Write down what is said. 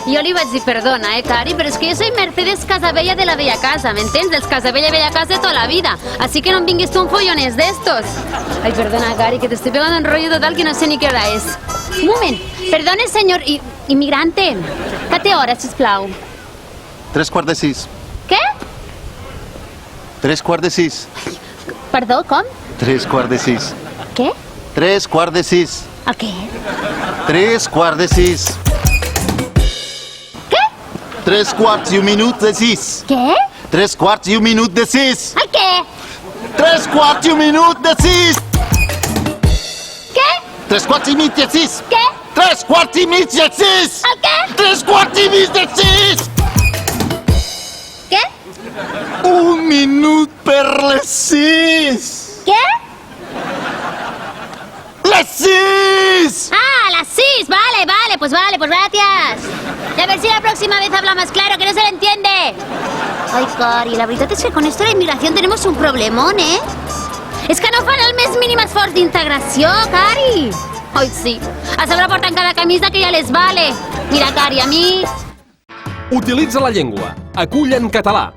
Jo li vaig dir, perdona, Cari, pero es que yo soy Mercedes Casabella de la Bella Casa, ¿me entiendes? Dels Casabella y Bella Casa de toda la vida. Así que no vinguis tú un follones de estos. Ay, perdona, Cari, que te estoy pegando un rollo total que no sé ni qué hora es. Un moment, perdone, senyor inmigrante. Que té hora, sisplau? 5:45. Què? 5:45. Perdó, com? 5:45. Què? 5:45. El què? 5:45. Què? 3:15. Què? 3:15. El què? 3:15. Què? 3:15. Què? 3:15. El què? 3:15. Què? 1 minut per les 6. Què? Les 6. Ah, a las 6, vale, pues gracias. Y a ver si la próxima vez habla más claro, que no se le entiende. Ay, Cari, la veritat és que con esto de la inmigración tenemos un problemón, ¿eh? És que no fan el més mínim esforç d'integració, Cari. Ai, sí. A sobre porten cada camisa que ja les vale. Mira, Cari, a mi... Utilitza la llengua. Acull en català.